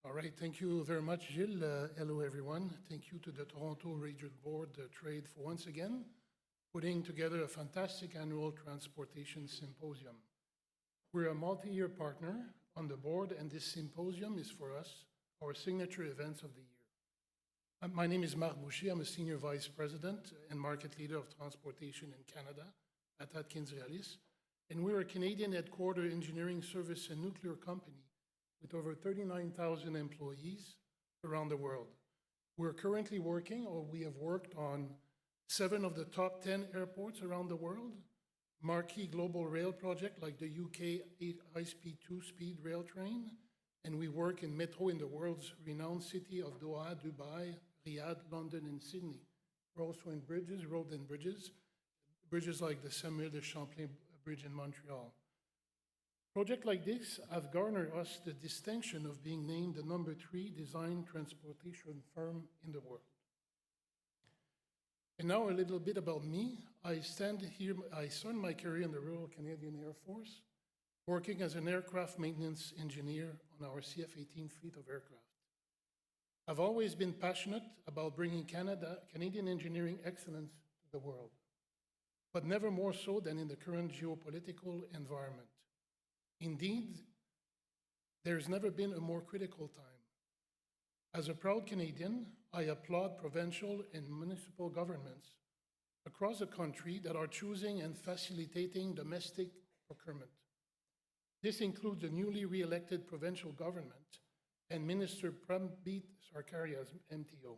All right, thank you very much, Gilles. Hello, everyone. Thank you to the Toronto Regional Board Trade for once again putting together a fantastic annual transportation symposium. We're a multi-year partner on the board, and this symposium is for us our signature events of the year. My name is Marc Boucher. I'm a Senior Vice President and Market Leader of Transportation in Canada at AtkinsRéalis, and we're a Canadian headquartered engineering service and nuclear company with over 39,000 employees around the world. We're currently working, or we have worked on 7 of the top 10 airports around the world, marquee global rail projects like the UK high-speed 2-speed rail train, and we work in metro in the world's renowned city of Doha, Dubai, Riyadh, London, and Sydney. We're also in bridges, road and bridges like the Samuel de Champlain Bridge in Montreal. Projects like this have garnered us the distinction of being named the number 3 design transportation firm in the world. And now a little bit about me. I started my career in the Royal Canadian Air Force, working as an aircraft maintenance engineer on our CF-18 fleet of aircraft. I've always been passionate about bringing Canadian engineering excellence to the world, but never more so than in the current geopolitical environment. Indeed, there's never been a more critical time. As a proud Canadian, I applaud provincial and municipal governments across the country that are choosing and facilitating domestic procurement. This includes the newly re-elected provincial government and Minister Prabmeet Sarkaria's MTO.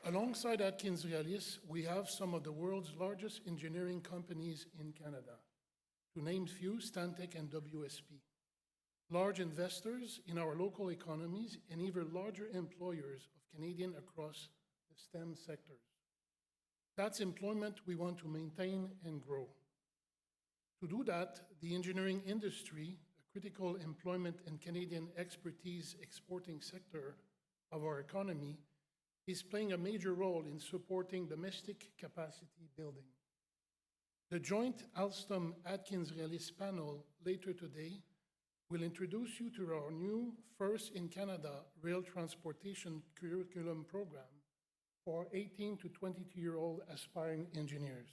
Alongside AtkinsRéalis, we have some of the world's largest engineering companies in Canada. To name few, Stantec and WSP. Large investors in our local economies and even larger employers of Canadians across the STEM sectors. That's employment we want to maintain and grow. To do that, the engineering industry, a critical employment and Canadian expertise exporting sector of our economy, is playing a major role in supporting domestic capacity building. The joint Alstom-AtkinsRéalis panel later today will introduce you to our new first in Canada rail transportation curriculum program for 18 to 22-year-old aspiring engineers.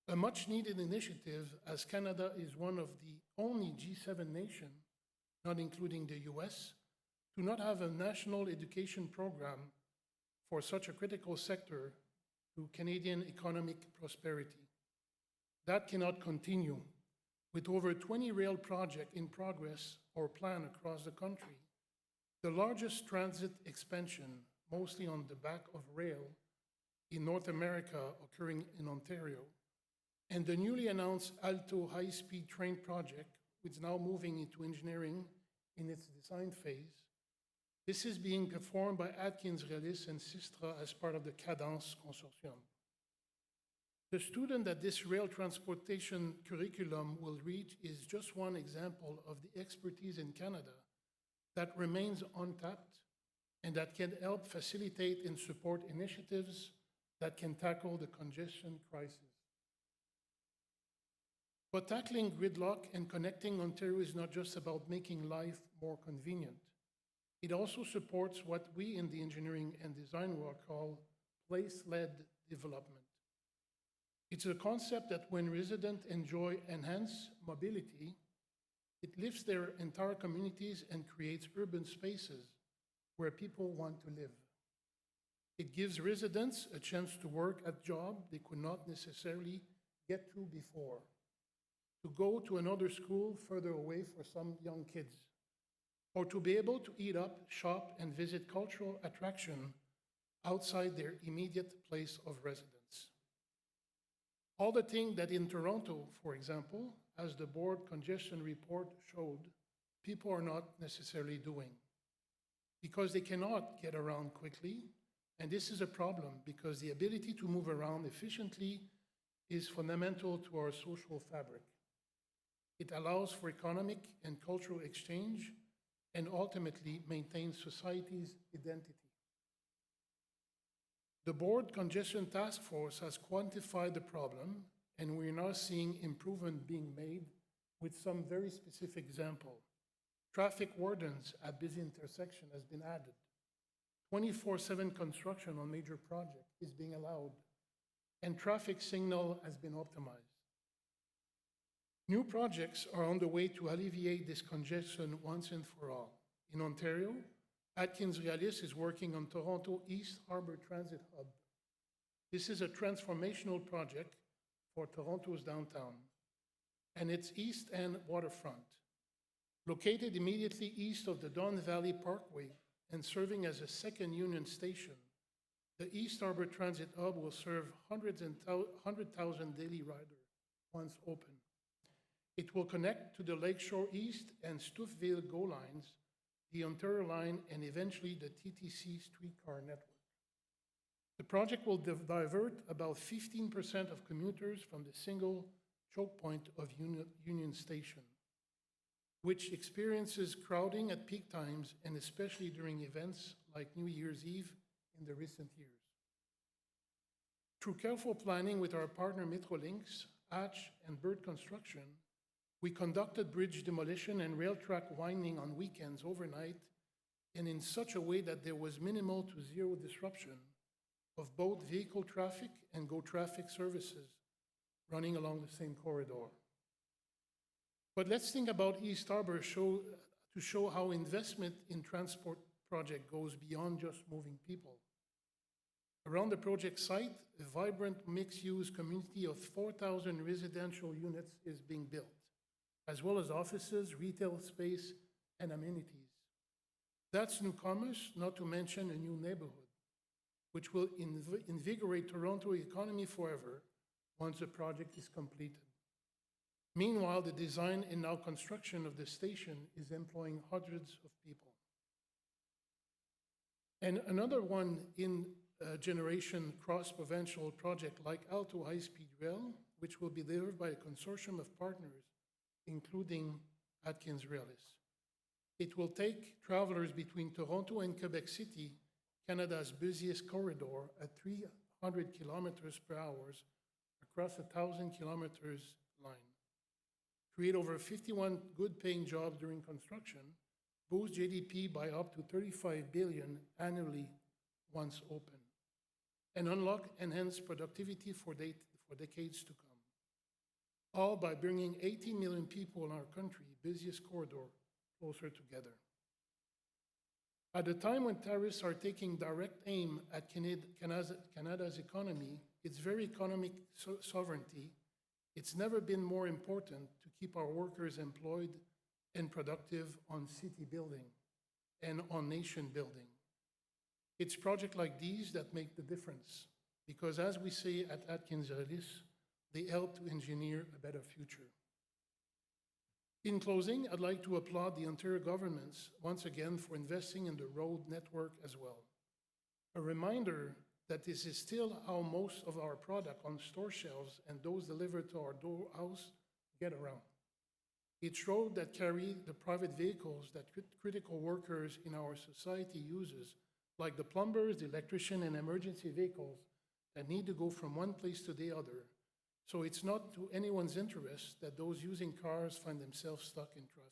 A much needed initiative, as Canada is one of the only G7 nations, not including the US, to not have a national education program for such a critical sector to Canadian economic prosperity. That cannot continue. With over 20 rail projects in progress or planned across the country, the largest transit expansion, mostly on the back of rail, in North America occurring in Ontario, and the newly announced Alto high-speed train project, which is now moving into engineering in its design phase. This is being performed by AtkinsRéalis and Sistra as part of the Cadence Consortium. The student that this rail transportation curriculum will reach is just one example of the expertise in Canada that remains untapped and that can help facilitate and support initiatives that can tackle the congestion crisis. But tackling gridlock and connecting Ontario is not just about making life more convenient. It also supports what we in the engineering and design world call place-led development. It's a concept that when residents enjoy enhanced mobility, it lifts their entire communities and creates urban spaces where people want to live. It gives residents a chance to work at jobs they could not necessarily get to before, to go to another school further away for some young kids, or to be able to eat up, shop, and visit cultural attractions outside their immediate place of residence. All the things that in Toronto, for example, as the board congestion report showed, people are not necessarily doing because they cannot get around quickly. And this is a problem because the ability to move around efficiently is fundamental to our social fabric. It allows for economic and cultural exchange and ultimately maintains society's identity. The Board Congestion Task Force has quantified the problem, and we're now seeing improvement being made with some very specific example. Traffic wardens at busy intersection has been added. 24/7 construction on major project is being allowed, and traffic signal has been optimized. New projects are on the way to alleviate this congestion once and for all. In Ontario, Atkins Realis is working on Toronto East Harbour Transit Hub. This is a transformational project for Toronto's downtown and its East End waterfront. Located immediately east of the Don Valley Parkway and serving as a second Union station, the East Harbour Transit Hub will serve 100,000 daily riders once open. It will connect to the Lakeshore East and Stouffville GO lines, the Ontario line, and eventually the TTC streetcar network. The project will divert about 15% of commuters from the single choke point of Union Station, which experiences crowding at peak times and especially during events like New Year's Eve in the recent years. Through careful planning with our partner Metrolinx, Hatch, and Bird Construction, we conducted bridge demolition and rail track winding on weekends overnight and in such a way that there was minimal to zero disruption of both vehicle traffic and GO traffic services running along the same corridor. But let's think about East Harbour to show how investment in transport project goes beyond just moving people. Around the project site, a vibrant mixed-use community of 4,000 residential units is being built, as well as offices, retail space, and amenities. That's newcomers, not to mention a new neighborhood, which will invigorate Toronto economy forever once the project is completed. Meanwhile, the design and now construction of the station is employing hundreds of people. And another one in generation cross-provincial project like Alto High-Speed Rail, which will be delivered by a consortium of partners, including Atkins Realis. It will take travelers between Toronto and Quebec City, Canada's busiest corridor, at 300 kilometers per hour across a 1,000 kilometers line. Create over 51 good-paying jobs during construction, boost GDP by up to $35 billion annually once open, and unlock enhanced productivity for decades to come. All by bringing 18 million people in our country, busiest corridor, closer together. At a time when tariffs are taking direct aim at Canada's economy, its very economic sovereignty, it's never been more important to keep our workers employed and productive on city building and on nation building. It's projects like these that make the difference, because as we say at Atkins Realis, they help to engineer a better future. In closing, I'd like to applaud the Ontario governments once again for investing in the road network as well. A reminder that this is still how most of our product on store shelves and those delivered to our house get around. It's roads that carry the private vehicles that critical workers in our society uses, like the plumbers, the electrician, and emergency vehicles that need to go from one place to the other. So it's not to anyone's interest that those using cars find themselves stuck in traffic.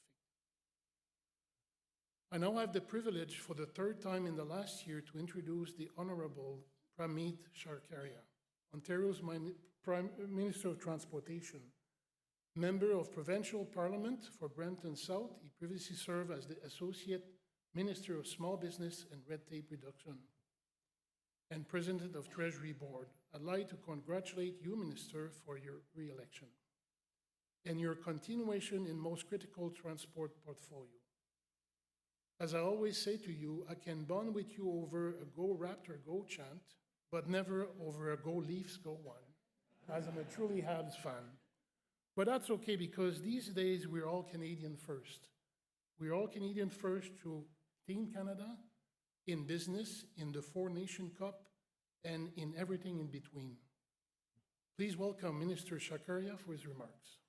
I now have the privilege for the third time in the last year to introduce the Honorable Pramit Sharkaria, Ontario's Prime Minister of Transportation. Member of Provincial Parliament for Brampton South, he previously served as the Associate Minister of Small Business and Red Tape Reduction and President of Treasury Board. I'd like to congratulate you, Minister, for your re-election and your continuation in most critical transport portfolio. As I always say to you, I can bond with you over a Go Raptor Go chant, but never over a Go Leafs Go one, as I'm a truly Habs fan. But that's okay, because these days we're all Canadian first. We're all Canadian first through Team Canada, in business, in the Four Nation Cup, and in everything in between. Please welcome Minister Sharkaria for his remarks.